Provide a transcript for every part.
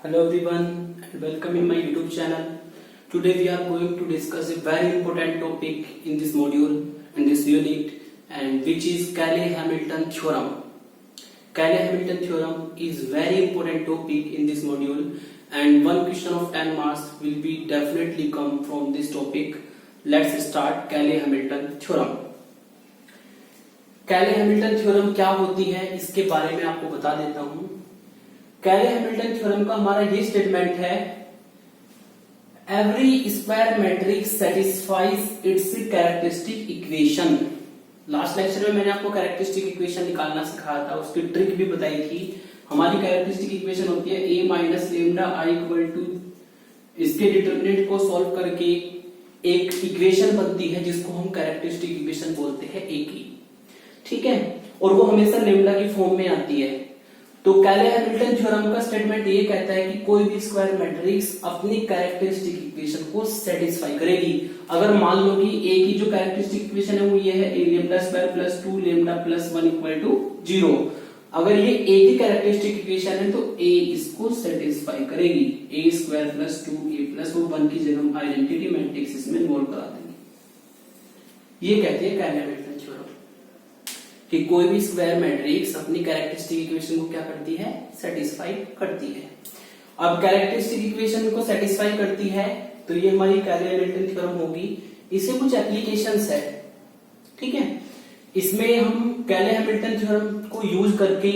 Hello everyone and welcome in my YouTube channel. Today we are going to discuss a very important topic in this module and this unit, and which is Cayley-Hamilton theorem. Cayley-Hamilton theorem is very important topic in this module, and one question of 10 marks will be definitely come from this topic. Let's start Cayley-Hamilton theorem. Cayley-Hamilton theorem क्या होती है इसके बारे में आपको बता देता हूं. कैले-हैमिल्टन थ्योरम का हमारा ये स्टेटमेंट है, every square matrix satisfies it's characteristic equation. Last lecture में मैंने आपको कैरेक्टरिस्टिक इक्वेशन निकालना सिखाया था, उसकी ट्रिक भी बताई थी. हमारी कैरेक्टरिस्टिक इक्वेशन होती है a minus lambda I equal to, इसके डिटर्मिनेंट को सॉल्व करके एक इक्वेशन बनती है जिसको हम कैरेक्टरिस्टिक इक्वेशन बोलते हैं a की. ठीक है, और वो हमेशा लेमडा की फॉर्म में आती है. तो कैले-हैमिल्टन थ्योरम का स्टेटमेंट ये कहता है कि कोई भी स्क्वायर मैट्रिक्स अपनी कैरेक्टरिस्टिक इक्वेशन को सेटिस्फाई करेगी. अगर मान लो कि ए की जो कैरेक्टरिस्टिक इक्वेशन है वो ये है, a lambda square plus 2 lambda plus 1 equal to 0. अगर ये a की कैरेक्टरिस्टिक इक्वेशन है तो a इसको सेटिस्फाई करेगी. a square plus 2a plus 1 की जगह हम आइडेंटिटी मैट्रिक्स इसमें इन्वॉल्व करा देंगे. ये कहते हैं कैले-हैमिल्टन थ्योरम कि कोई भी स्क्वायर मैट्रिक्स अपनी कैरेक्टरिस्टिक इक्वेशन को क्या करती है, सेटिस्फाई करती है. अब कैरेक्टरिस्टिक इक्वेशन को सेटिस्फाई करती है तो ये हमारी कैले-हैमिल्टन थ्योरम होगी. इससे कुछ एप्लीकेशंस है. ठीक है, इसमें हम कैले-हैमिल्टन थ्योरम को यूज करके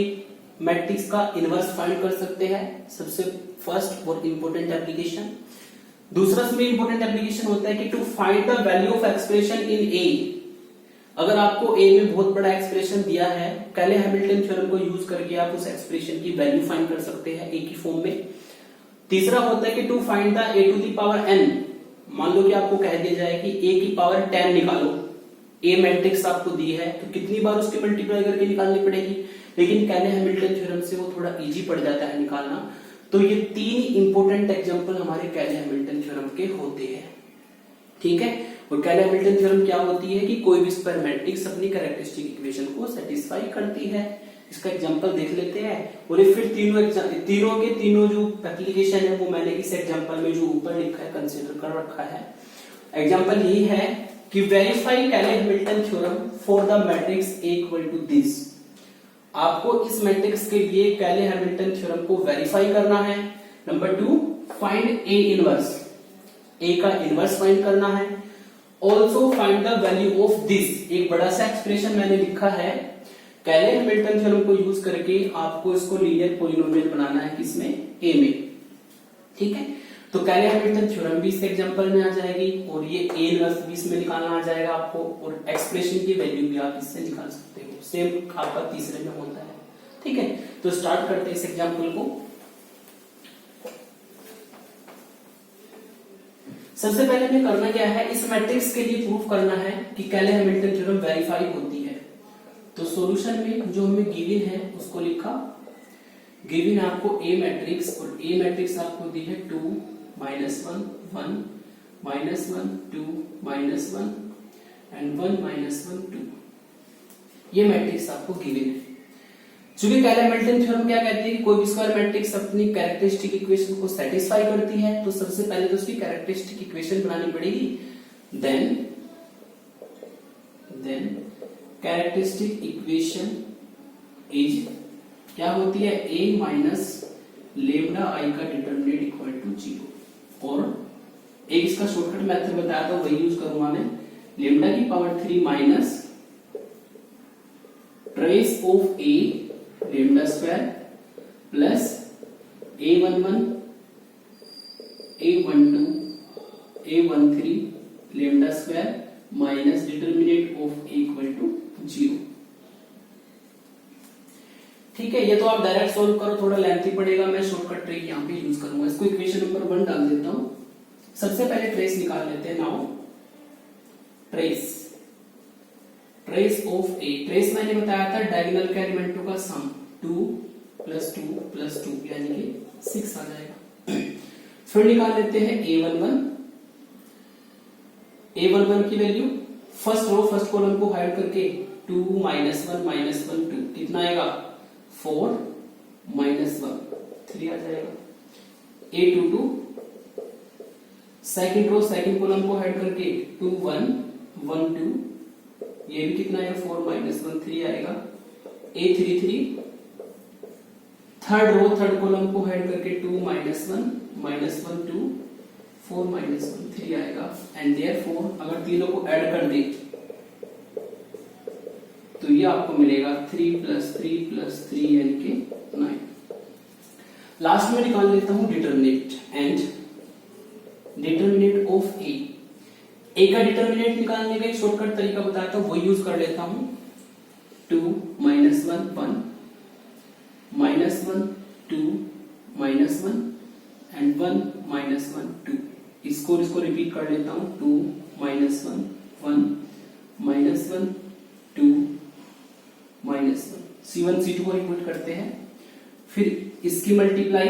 मैट्रिक्स का इनवर्स फाइंड कर सकते हैं. सबसे फर्स्ट और इंपॉर्टेंट एप्लीकेशन. दूसरा इसमें इंपॉर्टेंट एप्लीकेशन होता है कि to find the value of expression in A. अगर आपको ए में बहुत बड़ा एक्सप्रेशन दिया है, कैले-हैमिल्टन थ्योरम को यूज करके आप उस एक्सप्रेशन की वैल्यू फाइंड कर सकते हैं ए की फॉर्म में. तीसरा होता है कि to find the A to the power N. मान लो कि आपको कह दिया जाए कि ए की पावर 10 निकालो. ए मैट्रिक्स आपको दी है तो कितनी बार उसके मल्टीप्लाई करके निकालनी पड़ेगी, लेकिन कैले-हैमिल्टन थ्योरम से वो थोड़ा इजी पड़ जाता है निकालना. तो ये तीन इंपॉर्टेंट एग्जांपल हमारे कैले-हैमिल्टन थ्योरम के होते हैं. ठीक है, और कैले-हैमिल्टन थ्योरम क्या होती है कि कोई भी स्क्वायर मैट्रिक्स अपनी कैरेक्टरिस्टिक इक्वेशन को सेटिस्फाई करती है. इसका एग्जांपल देख लेते हैं. और ये फिर तीनों जो एप्लीकेशन है वो मैंने इस एग्जांपल में जो ऊपर लिखा है कंसीडर कर रखा है. एग्जांपल यही है कि verify Cayley Hamilton theorem for the matrix A equal to this. आपको इस मैट्रिक्स के लिए कैले-हैमिल्टन थ्योरम को वेरीफाई करना है. Number 2, find A inverse. A का इनवर्स फाइंड करना है. Also find the value of this. एक बड़ा सा एक्सप्रेशन मैंने लिखा है. कैले-हैमिल्टन थ्योरम को यूज करके आपको इसको लीनियर पॉलिनोमियल बनाना है किसमें, ए में. ठीक है, तो कैले-हैमिल्टन थ्योरम भी इस एग्जांपल में आ जाएगी और ये ए इनवर्स भी इसमें निकालना आ जाएगा आपको, और एक्सप्रेशन की वैल्यू भी आप इससे निकाल सकते हो. सेम आपका तीसरे में होता है. ठीक है, तो स्टार्ट करते हैं इस एग्जांपल को. सबसे पहले हमें करना क्या है, इस मैट्रिक्स के लिए प्रूफ करना है कि कैले-हैमिल्टन थ्योरम वेरीफाई होती है. तो सॉल्यूशन में जो हमें गिवन है उसको लिखा. गिवन है आपको ए मैट्रिक्स, और ए मैट्रिक्स आपको दी है 2 -1 1 -1 2 -1 एंड 1 -1 2. ये मैट्रिक्स आपको गिवन है. चूंकि कैले-हैमिल्टन थ्योरम क्या कहती है कि कोई भी स्क्वायर मैट्रिक्स अपनी कैरेक्टरिस्टिक इक्वेशन को सेटिस्फाई करती है, तो सबसे पहले तो उसकी कैरेक्टरिस्टिक इक्वेशन बनानी पड़ेगी. देन कैरेक्टरिस्टिक इक्वेशन इज क्या होती है, a माइनस लेमडा आई का डिटर्मिनेंट इक्वल टू 0. और एक इसका शॉर्टकट मेथड बताया था वही यूज करूंगा मैं. लेमडा की power 3 minus trace of a lambda square plus a11 a12 a13 lambda square minus determinant of a equal to 0. ठीक है, ये तो आप डायरेक्ट सोल्व करो, थोड़ा लेंथी पड़ेगा. मैं शॉर्टकट ट्रिक यहाँ पे यूज करूंगा. इसको इक्वेशन नंबर 1 डाल देता हूं. सबसे पहले ट्रेस निकाल लेते हैं. Now trace of a. Trace मैंने बताया था डायगोनल के एलिमेंटों का सम. 2 + 2 + 2 यानी कि 6 आ जाएगा. फिर निकाल लेते हैं a11. a11 की value first row first column को हाइड करके 2 -1 -1 2 कितना आएगा, 4 -1 3 आ जाएगा. A22, second row second column को ऐड करके 2 1 1 2, ये भी कितना आएगा 4 माइनस 1 3 आएगा। A33, third row third column को ऐड करके 2 माइनस 1 2 4 माइनस 1 3 आएगा। एंड देयरफॉर अगर तीनों को ऐड कर दे तो ये आपको मिलेगा 3 प्लस 3 यानी कि 9। लास्ट में निकाल लेता हूं डिटरमिनेंट एंड डिटरमिनेंट ऑफ ए का डिटरमिनेंट निकालने का एक शॉर्टकट तरीका बताया था, वो यूज कर लेता हूं। 2 minus 1 1 minus 1 2 minus 1 and 1 minus 1 2। इसको रिपीट कर लेता हूं। 2 minus 1 1 minus 1 2 minus 1, C1 C2 को रिपीट करते हैं। फिर इसकी मल्टीप्लाई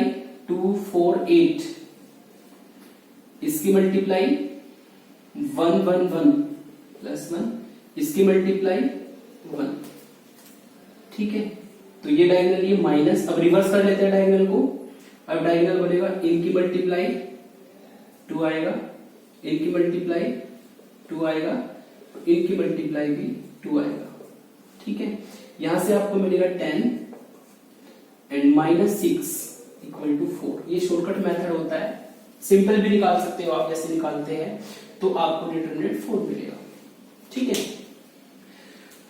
2 4 8, इसकी मल्टीप्लाई 1 1 1 प्लस 1, इसकी मल्टीप्लाई 1। ठीक है, तो ये डायगोनल ये माइनस, अब रिवर्स कर लेते हैं डायगोनल को। अब डायगोनल बनेगा इनकी मल्टीप्लाई 2 आएगा, इनकी मल्टीप्लाई 2 आएगा, इनकी मल्टीप्लाई भी 2 आएगा। ठीक है, यहां से आपको मिलेगा 10 एंड माइनस 6 इक्वल टू 4। ये शॉर्टकट मेथड होता है, सिंपल भी निकाल सकते हो आप, जैसे निकालते हैं तो आपको डिटरमिनेंट 4 मिलेगा। ठीक है,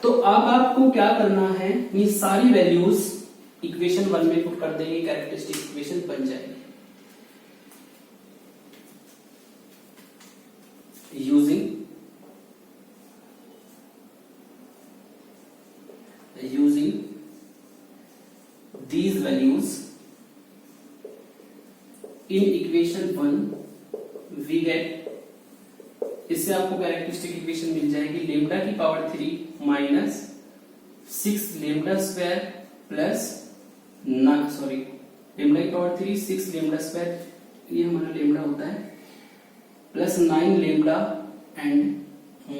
तो अब आपको क्या करना है, ये सारी वैल्यूज इक्वेशन 1 में पुट कर देंगे, कैरेक्टरिस्टिक इक्वेशन बन जाएगी। using these values in equation 1 we get, इससे आपको कैरेक्टरिस्टिक इक्वेशन मिल जाएगी लेमडा की power 3 minus 6 lambda square plus lambda की पावर 3 6 लेमडा स्क्वायर, ये हमारा लेमडा होता है, plus 9 lambda and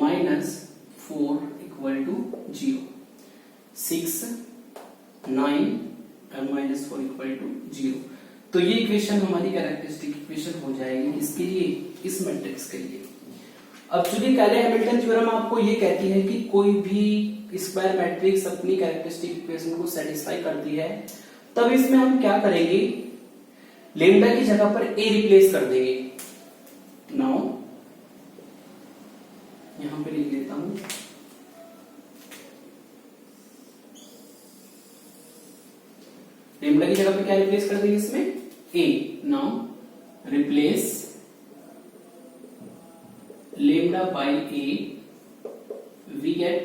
minus 4 equal to 0। 6 9 और माइनस 4 इक्वल टू 0। तो ये इक्वेशन हमारी कैरेक्टरिस्टिक इक्वेशन हो जाएगी किसके लिए, इस मैट्रिक्स के लिए। अब चूंकि कैले-हैमिल्टन थ्योरम आपको ये कहती है कि कोई भी स्क्वायर मैट्रिक्स अपनी कैरेक्टरिस्टिक इक्वेशन को सेटिस्फाई करती है, तब इसमें हम क्या करेंगे, लेमडा की जगह पर ए रिप्लेस कर देंगे। नाउ यहां पे लिख लेता हूं, लेमडा की जगह पे क्या रिप्लेस कर देंगे इसमें, a. Now replace lambda by a, we get,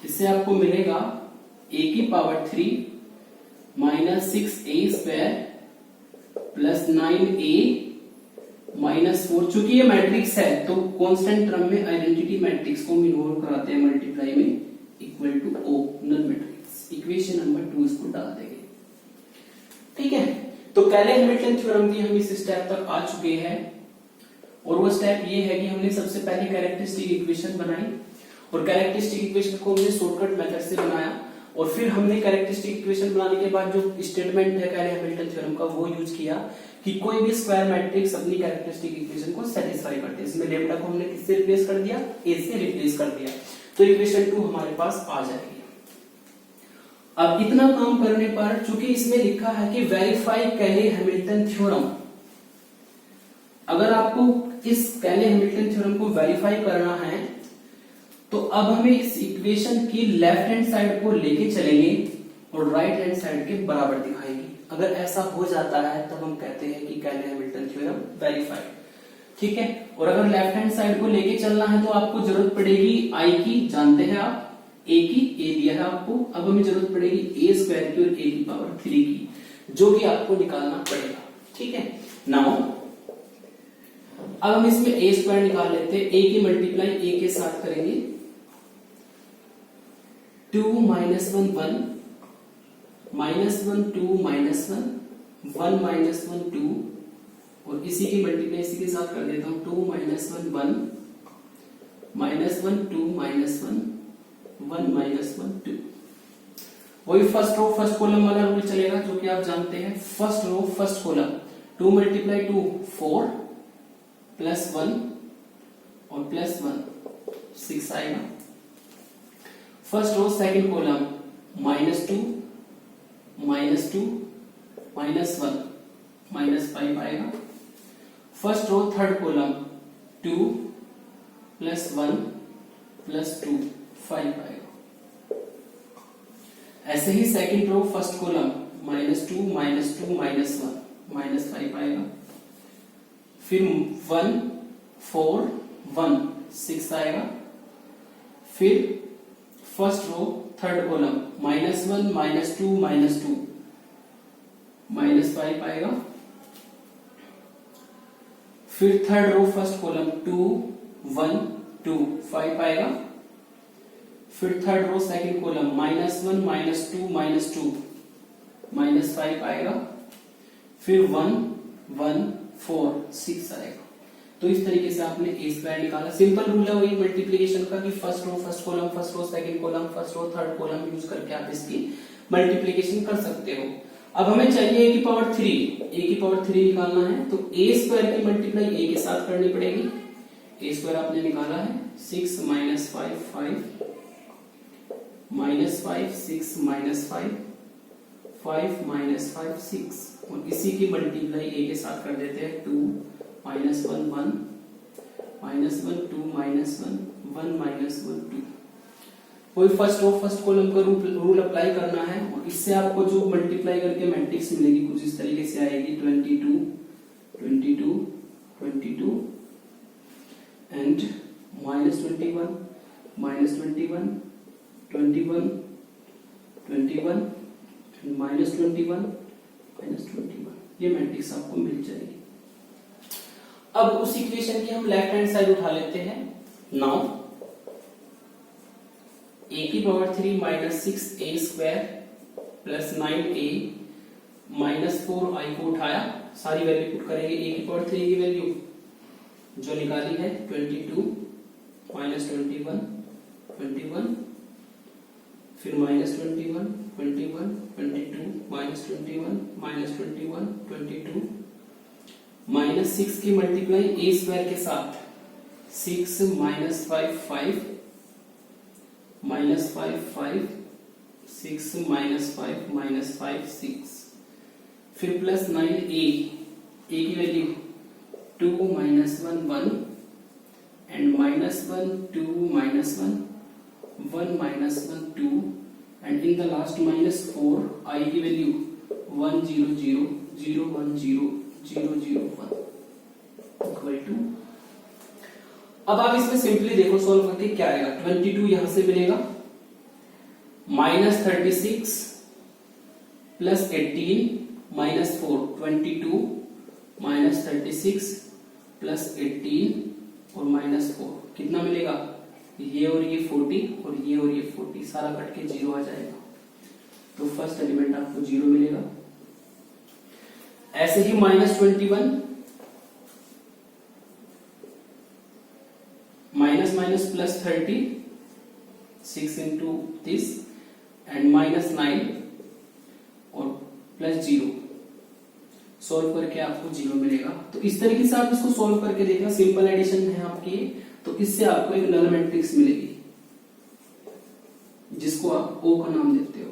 इससे आपको मिलेगा ए की power 3 minus 6a square plus 9a minus 4। चूंकि ये मैट्रिक्स है तो कांस्टेंट टर्म में आइडेंटिटी मैट्रिक्स को हम इन्वॉल्व कराते हैं मल्टीप्लाई में, equal to O null matrix. Equation number 2 इसको डाल देंगे। ठीक है, तो कैले-हैमिल्टन थ्योरम की हम इस स्टेप तक आ चुके हैं, और वो स्टेप ये है कि हमने सबसे पहले कैरेक्टरिस्टिक इक्वेशन बनाई, और कैरेक्टरिस्टिक इक्वेशन को हमने शॉर्टकट मेथड से बनाया, और फिर हमने कैरेक्टरिस्टिक इक्वेशन बनाने के बाद जो स्टेटमेंट है कैले-हैमिल्टन थ्योरम का वो यूज किया कि कोई भी स्क्वायर मैट्रिक्स अपनी कैरेक्टरिस्टिक इक्वेशन को सेटिस्फाई करते हैं। इसमें लेमडा को हमने किससे रिप्लेस कर दिया, ए से रिप्लेस कर दिया, तो इक्वेशन 2 हमारे पास आ जाएगी। अब इतना काम करने पर, चूंकि इसमें लिखा है कि वेरीफाई कैले-हैमिल्टन थ्योरम, अगर आपको इस कैले-हैमिल्टन थ्योरम को वेरीफाई करना है तो अब हमें इस इक्वेशन की लेफ्ट हैंड साइड को लेके चलेंगे और राइट हैंड साइड के बराबर दिखाएंगे। अगर ऐसा हो जाता है तब हम कहते हैं कि कैले-हैमिल्टन थ्योरम वेरीफाइड। ठीक है, और अगर लेफ्ट हैंड साइड को लेके चलना है तो आपको जरूरत पड़ेगी आई की, जानते हैं आप ए की, ए दिया है आपको, अब हमें जरूरत पड़ेगी ए स्क्वायर की और ए की पावर 3 की, जो कि आपको निकालना पड़ेगा। ठीक है, नाउ अब हम इसमें ए स्क्वायर निकाल लेते हैं। ए की मल्टीप्लाई ए के साथ करेंगे, 2 माइनस 1 1 माइनस 1 2 माइनस 1 1 माइनस 1 2, और इसी की मल्टीप्लाई इसी के साथ कर देता हूं, 2 माइनस 1 1 माइनस 1 2 माइनस 1 1 माइनस 1 2। वही फर्स्ट रो फर्स्ट कॉलम वाला रूल चलेगा जो कि आप जानते हैं। First row first column 2 multiply 2 4 plus 1 और प्लस 1 6 आएगा। फर्स्ट रो सेकंड कॉलम -2 -2 -1 -5 आएगा। First row third column 2 plus 1 plus 2 5 आएगा। ऐसे ही सेकंड रो फर्स्ट कॉलम -2 -2 -1 -5 आएगा। फिर 1 4 1 6 आएगा। फिर फर्स्ट रो थर्ड कॉलम -1 -2 -2 -5 आएगा। फिर थर्ड रो फर्स्ट कॉलम 2 1 2 5 आएगा। फिर थर्ड रो सेकंड कॉलम -1 -2 -2 -5 आएगा। फिर 1 1 4 6 आएगा। तो इस तरीके से आपने ए स्क्वायर निकाला। सिंपल रूल है वही मल्टीप्लिकेशन का कि first row first column first row second column first row third column use करके आप इसकी मल्टीप्लिकेशन कर सकते हो। अब हमें चाहिए a की पावर 3 निकालना है, तो ए स्क्वायर की मल्टीप्लाई ए के साथ करनी पड़ेगी। ए स्क्वायर आपने निकाला है 6 - 5 5 -5 6 -5 5 -5 6 और इसी की मल्टीप्लाई ए के साथ कर देते हैं 2 -1 1 -1 2 -1 1 -1 2। कोई फर्स्ट रो फर्स्ट कॉलम का रूल अप्लाई करना है और इससे आपको जो मल्टीप्लाई करके मैट्रिक्स मिलेगी कुछ इस तरीके से आएगी 22 22 22 एंड -21 -21 21 21 -21 -21 ये मैट्रिक्स आपको मिल जाएगी। अब उस इक्वेशन की हम लेफ्ट हैंड साइड उठा लेते हैं। नाउ a की power 3 -6a square plus 9a -4i को उठाया, सारी वैल्यू पुट करेंगे। a की पावर 3 की वैल्यू जो निकाली है 22 -21 21 फिर -21 21 22 -21 -21 22 -6 की मल्टीप्लाई a स्क्वायर के साथ 6 -5 5 -5 5 6 -5 -5 6 फिर प्लस 9a की value 2 -1 1 and -1 2 -1 1 -1 2 and in the last -4 I की वैल्यू 1 0 0 0 1 0 0 0 1 इक्वल टू। अब आप इसमें सिंपली देखो सॉल्व करके क्या आएगा। 22 यहां से मिलेगा -36 प्लस 18 -4 22 -36 प्लस 18 और -4 कितना मिलेगा, ये और ये 40 और ये 40 सारा कट के 0 आ जाएगा। तो फर्स्ट एलिमेंट आपको 0 मिलेगा। ऐसे ही -21 minus plus 30 6 into this and -9 और प्लस 0 सॉल्व करके आपको 0 मिलेगा। तो इस तरीके से आप इसको सॉल्व करके देखना। सिंपल एडिशन है आपकी, तो इससे आपको एक नल मैट्रिक्स मिलेगी जिसको आप O का नाम देते हो।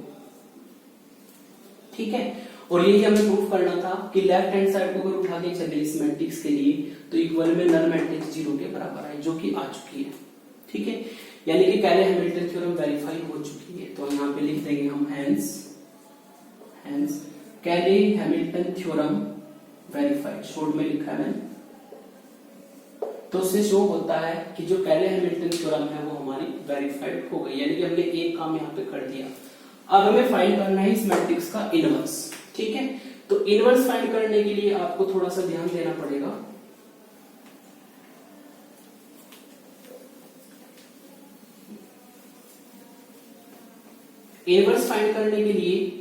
ठीक है, और यही हमें प्रूफ करना था कि लेफ्ट हैंड साइड को अगर उठा के चले इस मैट्रिक्स के लिए तो इक्वल में नल मैट्रिक्स 0 के बराबर है, जो कि आ चुकी है। ठीक है, यानी कि कैले हैमिल्टन थ्योरम वेरीफाई हो चुकी है। तो यहाँ पे लिख देंगे हम हेंस कैले हैमिल्टन थ्योरम वेरीफाइड, शॉर्ट में लिखा है मैंने। तो उससे शो होता है कि जो कैले हैमिल्टन थ्योरम है वो हमारी वेरीफाइड हो गई, यानी कि हमने एक काम यहाँ पे कर दिया। अब हमें फाइंड करना है इस मैट्रिक्स का इनवर्स। ठीक है, तो इनवर्स फाइंड करने के लिए आपको थोड़ा सा ध्यान देना पड़ेगा। इनवर्स फाइंड करने के लिए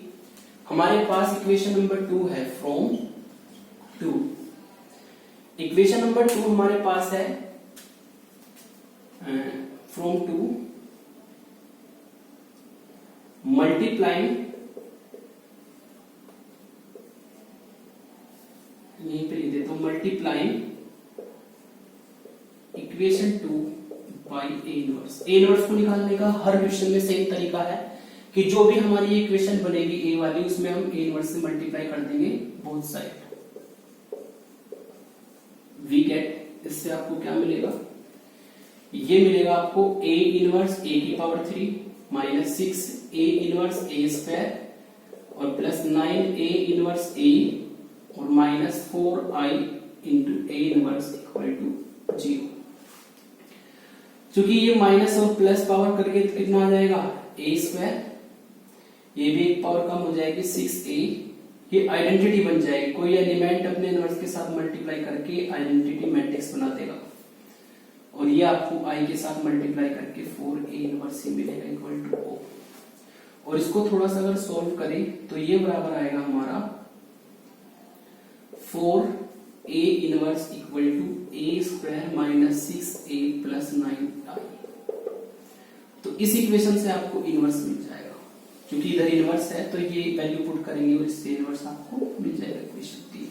हमारे पास इक्वेशन नंबर 2 है, फ्रॉम 2। इक्वेशन नंबर 2 हमारे पास है फ्रॉम 2 मल्टीप्लाइंग, यहीं पे लिख देता हूं, multiplying equation 2 by A inverse. A inverse को निकालने का हर क्वेश्चन में सेम तरीका है कि जो भी हमारी इक्वेशन बनेगी ए वाली, उसमें हम ए इनवर्स से मल्टीप्लाई कर देंगे बोथ साइड। वी गेट, इससे आपको क्या मिलेगा, ये मिलेगा आपको ए इनवर्स ए की power 3 minus 6 A inverse A square और प्लस 9 ए इनवर्स ए और minus 4i into A inverse equal to 0। क्योंकि ये माइनस और प्लस पावर करके कितना आ जाएगा, ए स्क्वायर, ये भी एक पावर कम हो जाएगी 6a, ये आइडेंटिटी बन जाएगी। कोई एलिमेंट अपने इनवर्स के साथ मल्टीप्लाई करके आइडेंटिटी मैट्रिक्स बना देगा और ये आपको i के साथ मल्टीप्लाई करके 4a इनवर्स ही मिलेगा इक्वल टू o। और इसको थोड़ा सा अगर सॉल्व करें तो ये बराबर आएगा हमारा 4a inverse equal to a square minus 6a plus 9i। तो इस इक्वेशन से आपको इनवर्स मिल जाएगा, क्योंकि इधर इनवर्स है तो ये वैल्यू पुट करेंगे और इससे इनवर्स आपको मिल जाएगा इक्वेशन 3।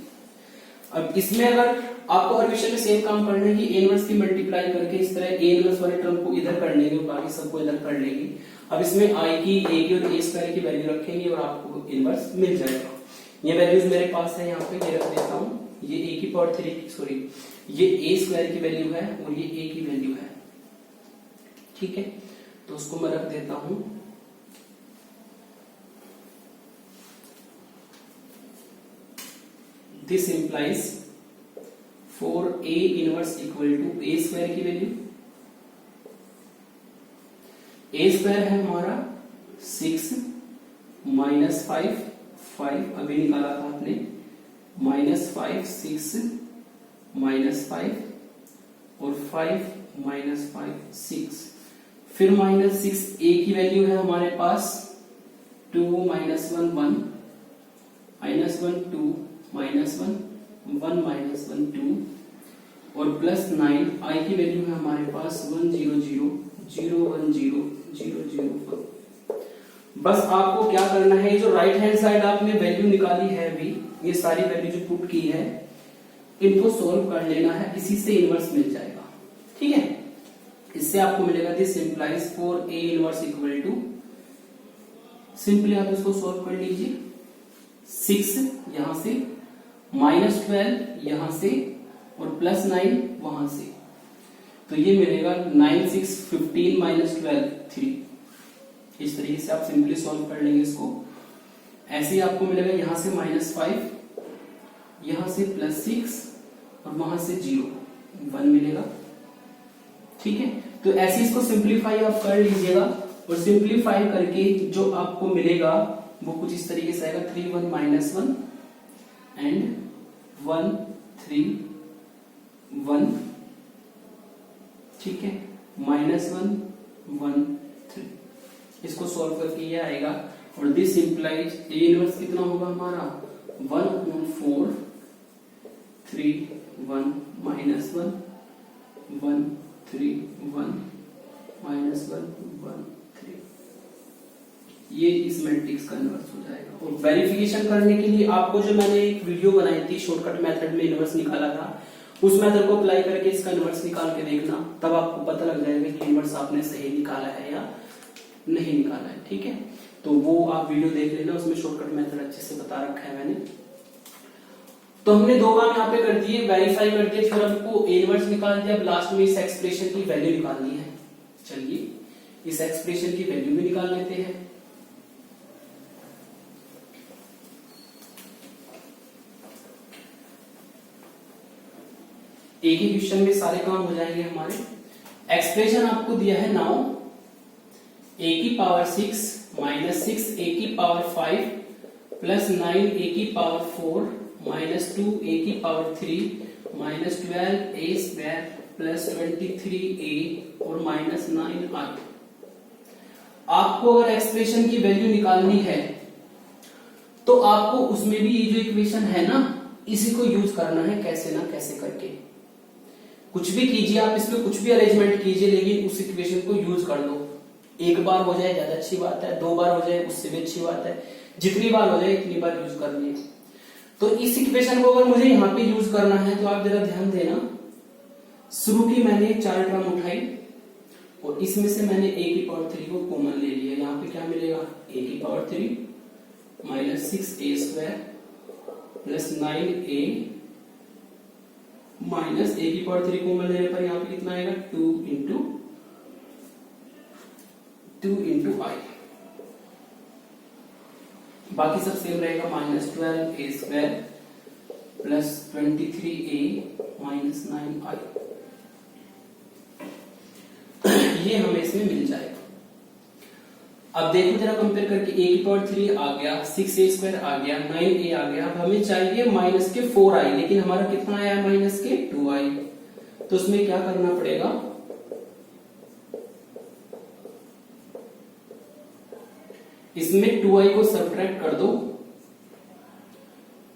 अब इसमें अगर आपको हर क्वेश्चन में सेम काम करना है कि ए इनवर्स की मल्टीप्लाई करके इस तरह ए इनवर्स वाले टर्म को इधर कर लेंगे और बाकी सबको इधर कर लेंगे। अब इसमें i की, a की और a स्क्वायर की वैल्यू रखेंगे और आपको इनवर्स मिल जाएगा। ये वैल्यूज मेरे पास है, यहाँ पे ये रख देता हूँ। ये a की पावर 3, सॉरी ये a स्क्वायर की वैल्यू है और ये a की वैल्यू है, ठीक है। तो उसको मैं रख देता हूं। This implies 4a inverse equal to a square की वैल्यू, a स्क्वायर है हमारा 6 माइनस 5 अभी निकाला था आपने, माइनस 5 6 माइनस 5 और 5 माइनस 5 6, फिर माइनस 6 a की वैल्यू है हमारे पास 2 माइनस 1 1 माइनस 1 2 माइनस 1 1 माइनस 1 2 और प्लस 9 i की वैल्यू है हमारे पास 1 0 0 0 1 0 0 0 1। बस आपको क्या करना है, जो राइट हैंड साइड आपने वैल्यू निकाली है अभी, ये सारी वैल्यू जो पुट की है, इनको सोल्व कर लेना है, इसी से इनवर्स मिल जाएगा, ठीक है। इससे आपको मिलेगा this implies 4a inverse equal to, simply आप इसको सोल्व कर लीजिए, 6 यहां से माइनस 12 यहां से और प्लस 9 वहां से, तो ये मिलेगा 9 6 15 माइनस 12 3। इस तरीके से आप सिंपली सॉल्व कर लेंगे इसको। ऐसे ही आपको मिलेगा यहां से माइनस 5, यहां से प्लस 6 और वहां से 0 1 मिलेगा, ठीक है। तो ऐसे इसको सिंप्लीफाई आप कर लीजिएगा और सिंप्लीफाई करके जो आपको मिलेगा वो कुछ इस तरीके से आएगा 3 1 माइनस 1 एंड 1 3 1, ठीक है, माइनस 1 1 3। इसको सॉल्व करके ये आएगा और दिस इंप्लाइज ए इनवर्स कितना होगा हमारा 1/4 3 1 माइनस 1 1 3 1 माइनस 1 1 3। ये इस मैट्रिक्स का इनवर्स हो जाएगा। और वेरिफिकेशन करने के लिए आपको जो मैंने एक वीडियो बनाई थी शॉर्टकट मेथड में इनवर्स निकाला था, उस मेथड को अप्लाई करके इसका इनवर्स निकाल के देखना, तब आपको पता लग जाएगा कि इनवर्स आपने सही निकाला है या नहीं निकाला है, ठीक है। तो वो आप वीडियो देख लेना, उसमें शॉर्टकट मेथड अच्छे से बता रखा है मैंने। तो हमने दो काम यहाँ पे कर दिए, वेरीफाई कर दिए, फिर हमको इनवर्स निकाल दिया, अब लास्ट में इस एक्सप्रेशन की वैल्यू निकालनी है। चलिए इस एक्सप्रेशन की वैल्यू भी निकाल लेते हैं। एक ही क्वेश्चन में सारे काम हो जाएंगे हमारे। एक्सप्रेशन आपको दिया है नाउ a की पावर 6 माइनस 6 a की पावर 5 प्लस 9 a की पावर 4 माइनस 2 a की power 3 minus 12 a square plus 23a और माइनस 9i। आपको अगर एक्सप्रेशन की वैल्यू निकालनी है तो आपको उसमें भी ये जो इक्वेशन है ना, इसी को यूज करना है, कैसे ना कैसे करके। कुछ भी कीजिए आप, इसमें कुछ भी अरेंजमेंट कीजिए, लेकिन उस इक्वेशन को यूज कर दो, एक बार हो जाए ज्यादा अच्छी बात है, 2 बार हो जाए उससे भी अच्छी बात है, जितनी बार हो जाए इतनी बार यूज करनी है। तो इस इक्वेशन को अगर मुझे यहाँ पे यूज करना है तो आप जरा ध्यान देना, शुरू की मैंने 4 टर्म उठाई और इसमें से मैंने a की पावर 3 को कॉमन ले लिया। यहाँ पे क्या मिलेगा, a की power 3 minus 6a square plus 9a minus a की पावर 3 कॉमन लेने पर यहाँ पे कितना आएगा, 2 इंटू i। बाकी सब सेम रहेगा, minus 12a square plus 23a minus 9i। ये हमें इसमें मिल जाएगा। अब देखो जरा कंपेयर करके, a की पावर 3 आ गया, 6a स्क्वायर आ गया, 9a आ गया। अब हमें चाहिए माइनस के 4i, लेकिन हमारा कितना आया है, माइनस के 2i। तो उसमें क्या करना पड़ेगा, इसमें 2i को सब्ट्रैक्ट कर दो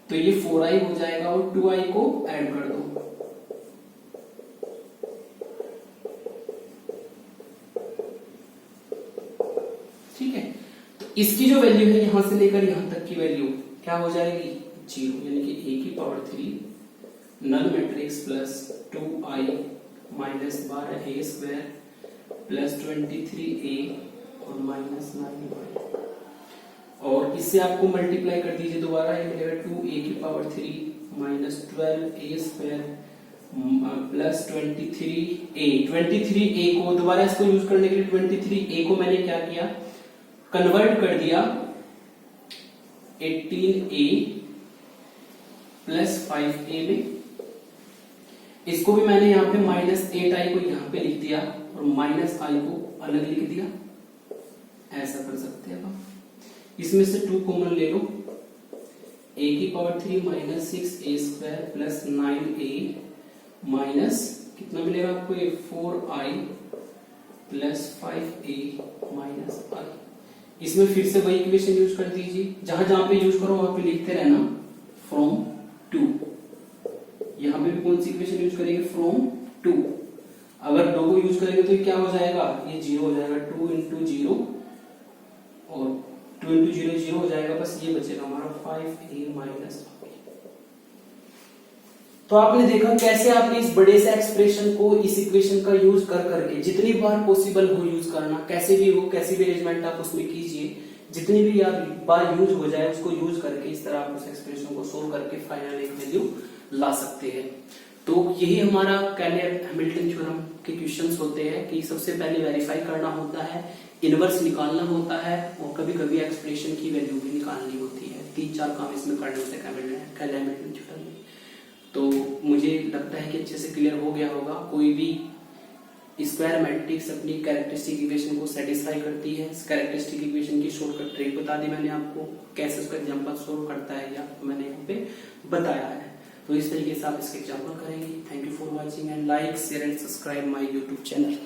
तो ये 4i हो जाएगा और 2i को ऐड कर दो। ठीक है, तो इसकी जो वैल्यू है यहां से लेकर यहां तक की वैल्यू क्या हो जाएगी, 0, यानी कि a की power 3 null matrix plus 2i minus 12a square plus 23a और माइनस 9i। और इससे आपको मल्टीप्लाई कर दीजिए दोबारा, ये मिलेगा 2a की power 3 minus 12a square plus 23a को दोबारा इसको यूज करने के लिए 23a को मैंने क्या किया, कन्वर्ट कर दिया 18a प्लस 5a में। इसको भी मैंने यहाँ पे माइनस 8i को यहाँ पे लिख दिया और माइनस i को अलग लिख दिया। ऐसा कर सकते हैं आप। इसमें से 2 कॉमन ले लो, a की power 3 minus 6a square plus 9a minus कितना मिलेगा आपको, 4i plus 5a minus i। इसमें फिर से वही इक्वेशन यूज कर दीजिए, जहां जहां पे यूज करो वहां पे लिखते रहना फ्रॉम 2। यहां पे भी कौन सी इक्वेशन यूज करेंगे, फ्रॉम 2। अगर 2 को यूज करेंगे तो क्या हो जाएगा, ये 0 हो जाएगा, 2 इंटू 0 और 2 इंटू 0 0 हो जाएगा, बस ये बचेगा हमारा 5a माइनस। तो आपने देखा कैसे आपने इस बड़े से एक्सप्रेशन को इस इक्वेशन का यूज कर करके जितनी बार पॉसिबल हो यूज करना, कैसे भी हो, कैसी भी अरेंजमेंट आप उसमें कीजिए, जितनी भी बार यूज हो जाए उसको यूज करके इस तरह आप उस एक्सप्रेशन को सोल्व करके फाइनल एक वैल्यू ला सकते हैं। तो यही हमारा कैलर-हैमिल्टन थ्योरम के क्वेश्चंस होते हैं कि सबसे पहले वेरीफाई करना होता है, इनवर्स निकालना होता है और कभी कभी एक्सप्रेशन की वैल्यू भी निकालनी होती है। 3-4 काम इसमें करने होते हैं कैलर-हैमिल्टन थ्योरम में। तो मुझे लगता है कि अच्छे से क्लियर हो गया होगा। कोई भी स्क्वायर मैट्रिक्स अपनी कैरेक्टरिस्टिक इक्वेशन को सेटिस्फाई करती है। कैरेक्टरिस्टिक इक्वेशन की शॉर्टकट ट्रिक बता दी मैंने आपको, कैसे उसका एग्जांपल सोल्व करता है या मैंने यहाँ पे बताया है। तो इस तरीके से आप इसके एग्जांपल करेंगे। Thank you for watching and like share and subscribe my YouTube channel.